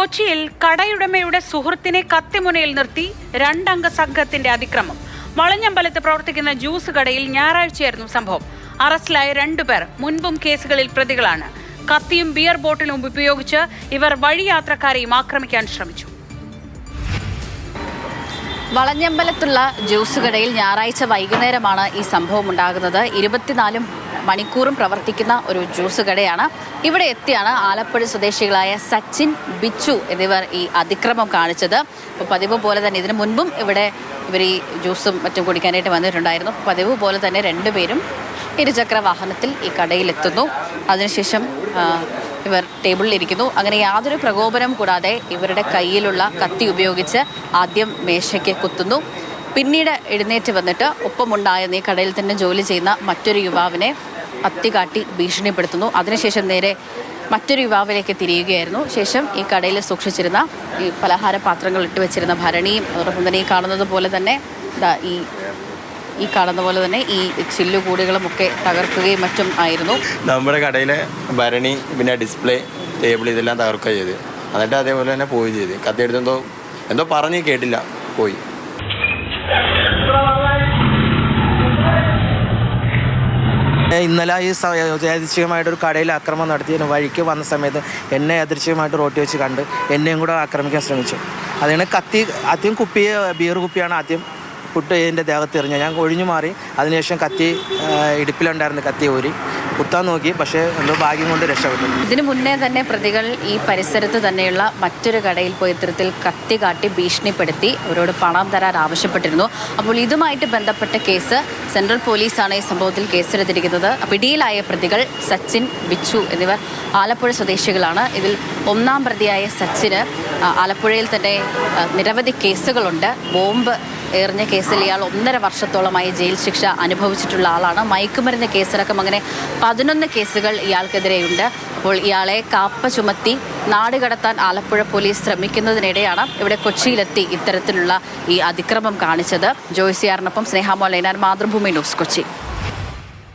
കൊച്ചിയിൽ കടയുടമയുടെ സുഹൃത്തിനെ കത്തിമുനയിൽ നിർത്തി രണ്ടംഗ സംഘത്തിന്റെ അതിക്രമം. വളഞ്ഞമ്പലത്ത് പ്രവർത്തിക്കുന്ന ജ്യൂസ് കടയിൽ ഞായറാഴ്ചയായിരുന്നു സംഭവം. അറസ്റ്റിലായ 2 പേർ മുൻപും കേസുകളിൽ പ്രതികളാണ്. കത്തിയും ബിയർ ബോട്ടിലും ഉപയോഗിച്ച് ഇവർ വഴിയാത്രക്കാരെയും ആക്രമിക്കാൻ ശ്രമിച്ചു. വളഞ്ഞമ്പലത്തുള്ള ജ്യൂസ് കടയിൽ ഞായറാഴ്ച വൈകുന്നേരമാണ് ഈ സംഭവം ഉണ്ടാകുന്നത്. 24 മണിക്കൂറും പ്രവർത്തിക്കുന്ന ഒരു ജ്യൂസ് കടയാണ്. ഇവിടെ എത്തിയാണ് ആലപ്പുഴ സ്വദേശികളായ സച്ചിൻ, ബിച്ചു എന്നിവർ ഈ അതിക്രമം കാണിച്ചത്. അപ്പോൾ പതിവ് പോലെ തന്നെ ഇതിനു മുൻപും ഇവർ ഈ ജ്യൂസും മറ്റും കുടിക്കാനായിട്ട് വന്നിട്ടുണ്ടായിരുന്നു. പതിവ് പോലെ തന്നെ 2 പേരും ഇരുചക്ര വാഹനത്തിൽ ഈ കടയിലെത്തുന്നു. അതിനുശേഷം ഇവർ ടേബിളിലിരിക്കുന്നു. അങ്ങനെ യാതൊരു പ്രകോപനം കൂടാതെ ഇവരുടെ കയ്യിലുള്ള കത്തി ഉപയോഗിച്ച് ആദ്യം മേശയ്ക്ക് കുത്തുന്നു. പിന്നീട് എഴുന്നേറ്റ് വന്നിട്ട് ഒപ്പമുണ്ടായിരുന്ന ഈ കടയിൽ തന്നെ ജോലി ചെയ്യുന്ന മറ്റൊരു യുവാവിനെ കത്തി കാട്ടി ഭീഷണിപ്പെടുത്തുന്നു. അതിനുശേഷം നേരെ മറ്റൊരു യുവാവിലേക്ക് തിരിയുകയായിരുന്നു. ശേഷം ഈ കടയിൽ സൂക്ഷിച്ചിരുന്ന ഈ പലഹാര പാത്രങ്ങൾ ഇട്ട് വെച്ചിരുന്ന ഭരണിയും അതോടൊപ്പം തന്നെ ഈ കാണുന്ന പോലെ തന്നെ ഈ ചില്ലുകൂടികളും ഒക്കെ തകർക്കുകയും മറ്റും ആയിരുന്നു. നമ്മുടെ കടയിലെ ഭരണി പിന്നെ ഡിസ്പ്ലേ ടേബിൾ ഇതെല്ലാം തകർക്കുക ചെയ്ത്, എന്നിട്ട് അതേപോലെ തന്നെ പോയി ചെയ്ത് കത്തിയെടുത്ത് എന്തോ പറഞ്ഞ് കേട്ടില്ല പോയി. ഇന്നലെ ഈ യാദൃശ്ചികമായിട്ടൊരു കടയിൽ ആക്രമണം നടത്തി വഴിക്ക് വന്ന സമയത്ത് എന്നെ യാദൃശ്ചികമായിട്ട് റോട്ടി വെച്ച് കണ്ട് എന്നെയും കൂടെ ആക്രമിക്കാൻ ശ്രമിച്ചു. അതിന് ആദ്യം ബിയർ കുപ്പിയാണ് ആദ്യം എൻ്റെ ദേഹത്ത് എറിഞ്ഞത്. ഞാൻ ഒഴിഞ്ഞു മാറി. അതിനുശേഷം കത്തി ഇടുപ്പിലുണ്ടായിരുന്ന കത്തി ഊരി കുത്താൻ നോക്കി. പക്ഷേ എന്തോ ഭാഗ്യം കൊണ്ട് രക്ഷപ്പെട്ടു. ഇതിനു മുന്നേ തന്നെ പ്രതികൾ ഈ പരിസരത്ത് തന്നെയുള്ള മറ്റൊരു കടയിൽ പോയി ഇത്തരത്തിൽ കത്തി കാട്ടി ഭീഷണിപ്പെടുത്തി അവരോട് പണം തരാൻ ആവശ്യപ്പെട്ടിരുന്നു. അപ്പോൾ ഇതുമായിട്ട് ബന്ധപ്പെട്ട കേസ് സെൻട്രൽ പോലീസാണ് ഈ സംഭവത്തിൽ കേസെടുത്തിരിക്കുന്നത്. പിടിയിലായ പ്രതികൾ സച്ചിൻ, ബിച്ചു എന്നിവർ ആലപ്പുഴ സ്വദേശികളാണ്. ഇതിൽ 1-ാം പ്രതിയായ സച്ചിന് ആലപ്പുഴയിൽ തന്നെ നിരവധി കേസുകളുണ്ട്. ബോംബ് എറിഞ്ഞ കേസിൽ ഇയാൾ 1.5 വർഷത്തോളമായി ജയിൽ ശിക്ഷ അനുഭവിച്ചിട്ടുള്ള ആളാണ്. മയക്കുമരുന്ന് കേസടക്കം അങ്ങനെ 11 കേസുകൾ ഇയാൾക്കെതിരെയുണ്ട്. അപ്പോൾ ഇയാളെ കാപ്പ ചുമത്തി നാട് കടത്താൻ ആലപ്പുഴ പോലീസ് ശ്രമിക്കുന്നതിനിടെയാണ് ഇവിടെ കൊച്ചിയിലെത്തി ഇത്തരത്തിലുള്ള ഈ അതിക്രമം കാണിച്ചത്. ജോയ്സിയാറിനൊപ്പം സ്നേഹ മോൾ, മാതൃഭൂമി ന്യൂസ്, കൊച്ചി.